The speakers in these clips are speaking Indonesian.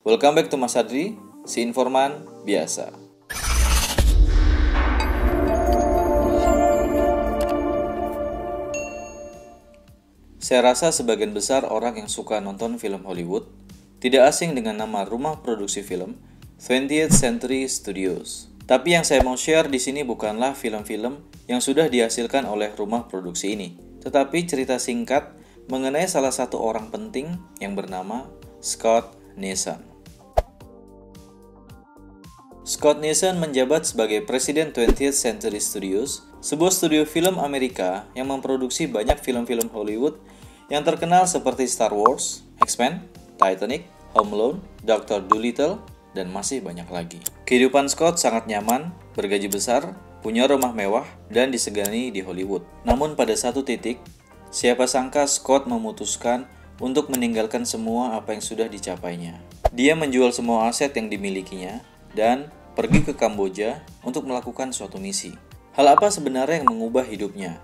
Welcome back to Mas Adri, si informan biasa. Saya rasa sebagian besar orang yang suka nonton film Hollywood tidak asing dengan nama rumah produksi film 20th Century Studios. Tapi yang saya mau share di sini bukanlah film-film yang sudah dihasilkan oleh rumah produksi ini, tetapi cerita singkat mengenai salah satu orang penting yang bernama Scott Neeson. Scott Neeson menjabat sebagai presiden 20th Century Studios, sebuah studio film Amerika yang memproduksi banyak film-film Hollywood yang terkenal seperti Star Wars, X-Men, Titanic, Home Alone, Dr. Dolittle, dan masih banyak lagi. Kehidupan Scott sangat nyaman, bergaji besar, punya rumah mewah, dan disegani di Hollywood. Namun pada satu titik, siapa sangka Scott memutuskan untuk meninggalkan semua apa yang sudah dicapainya. Dia menjual semua aset yang dimilikinya dan pergi ke Kamboja untuk melakukan suatu misi. Hal apa sebenarnya yang mengubah hidupnya?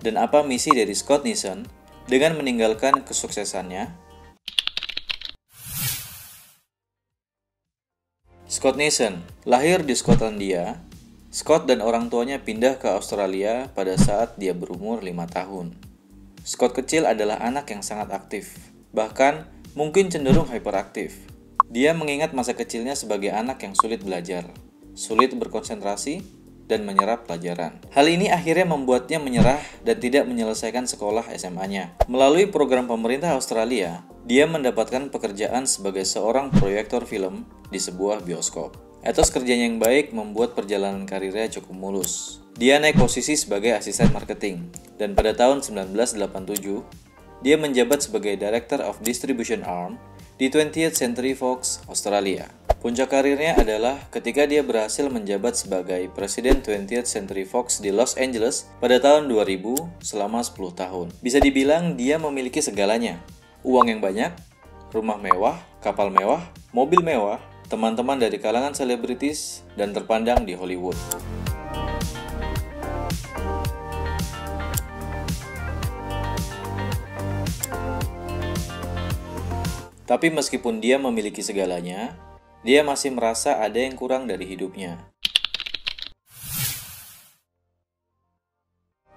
Dan apa misi dari Scott Neeson dengan meninggalkan kesuksesannya? Scott Neeson lahir di Skotlandia. Scott dan orang tuanya pindah ke Australia pada saat dia berumur 5 tahun. Scott kecil adalah anak yang sangat aktif, bahkan mungkin cenderung hyperaktif. Dia mengingat masa kecilnya sebagai anak yang sulit belajar, sulit berkonsentrasi, dan menyerap pelajaran. Hal ini akhirnya membuatnya menyerah dan tidak menyelesaikan sekolah SMA-nya. Melalui program pemerintah Australia, dia mendapatkan pekerjaan sebagai seorang proyektor film di sebuah bioskop. Etos kerjanya yang baik membuat perjalanan karirnya cukup mulus. Dia naik posisi sebagai asisten marketing, dan pada tahun 1987, dia menjabat sebagai Director of Distribution Arm di 20th Century Fox, Australia. Puncak karirnya adalah ketika dia berhasil menjabat sebagai Presiden 20th Century Fox di Los Angeles pada tahun 2000 selama 10 tahun. Bisa dibilang dia memiliki segalanya. Uang yang banyak, rumah mewah, kapal mewah, mobil mewah, teman-teman dari kalangan selebritis, dan terpandang di Hollywood. Tapi meskipun dia memiliki segalanya, dia masih merasa ada yang kurang dari hidupnya.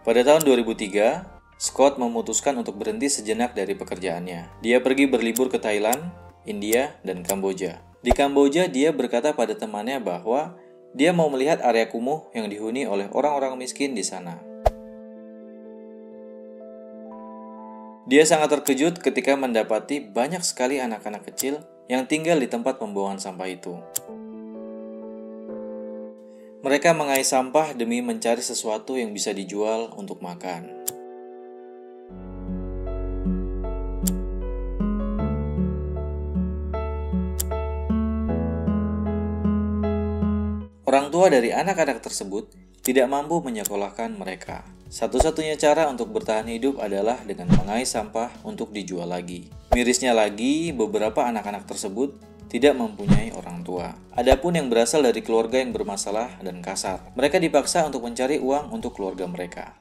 Pada tahun 2003, Scott memutuskan untuk berhenti sejenak dari pekerjaannya. Dia pergi berlibur ke Thailand, India, dan Kamboja. Di Kamboja, dia berkata pada temannya bahwa dia mau melihat area kumuh yang dihuni oleh orang-orang miskin di sana. Dia sangat terkejut ketika mendapati banyak sekali anak-anak kecil yang tinggal di tempat pembuangan sampah itu. Mereka mengais sampah demi mencari sesuatu yang bisa dijual untuk makan. Orang tua dari anak-anak tersebut tidak mampu menyekolahkan mereka. Satu-satunya cara untuk bertahan hidup adalah dengan mengais sampah untuk dijual lagi. Mirisnya lagi, beberapa anak-anak tersebut tidak mempunyai orang tua. Adapun yang berasal dari keluarga yang bermasalah dan kasar, mereka dipaksa untuk mencari uang untuk keluarga mereka.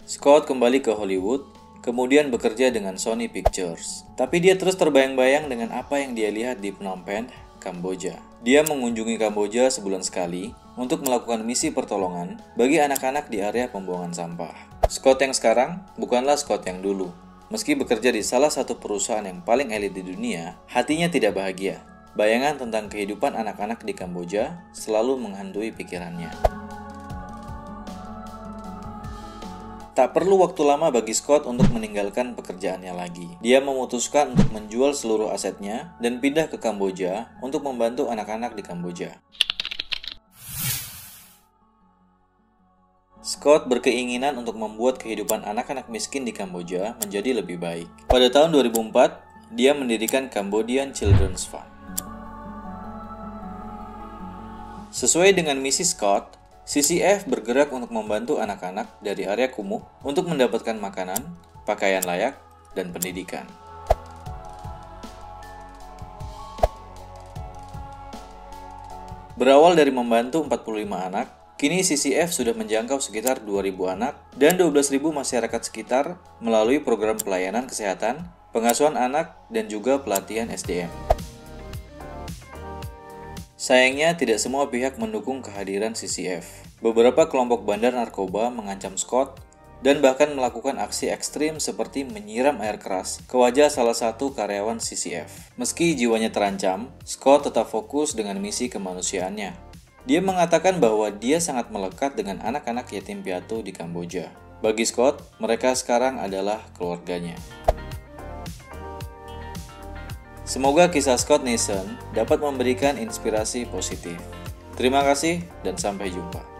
Scott kembali ke Hollywood, kemudian bekerja dengan Sony Pictures. Tapi dia terus terbayang-bayang dengan apa yang dia lihat di Phnom Penh, Kamboja. Dia mengunjungi Kamboja sebulan sekali untuk melakukan misi pertolongan bagi anak-anak di area pembuangan sampah. Scott yang sekarang bukanlah Scott yang dulu. Meski bekerja di salah satu perusahaan yang paling elit di dunia, hatinya tidak bahagia. Bayangan tentang kehidupan anak-anak di Kamboja selalu menghantui pikirannya. Tak perlu waktu lama bagi Scott untuk meninggalkan pekerjaannya lagi. Dia memutuskan untuk menjual seluruh asetnya dan pindah ke Kamboja untuk membantu anak-anak di Kamboja. Scott berkeinginan untuk membuat kehidupan anak-anak miskin di Kamboja menjadi lebih baik. Pada tahun 2004, dia mendirikan Cambodian Children's Fund. Sesuai dengan misi Scott, CCF bergerak untuk membantu anak-anak dari area kumuh untuk mendapatkan makanan, pakaian layak, dan pendidikan. Berawal dari membantu 45 anak, kini CCF sudah menjangkau sekitar 2.000 anak dan 12.000 masyarakat sekitar melalui program pelayanan kesehatan, pengasuhan anak, dan juga pelatihan SDM. Sayangnya, tidak semua pihak mendukung kehadiran CCF. Beberapa kelompok bandar narkoba mengancam Scott dan bahkan melakukan aksi ekstrim seperti menyiram air keras ke wajah salah satu karyawan CCF. Meski jiwanya terancam, Scott tetap fokus dengan misi kemanusiaannya. Dia mengatakan bahwa dia sangat melekat dengan anak-anak yatim piatu di Kamboja. Bagi Scott, mereka sekarang adalah keluarganya. Semoga kisah Scott Nielsen dapat memberikan inspirasi positif. Terima kasih dan sampai jumpa.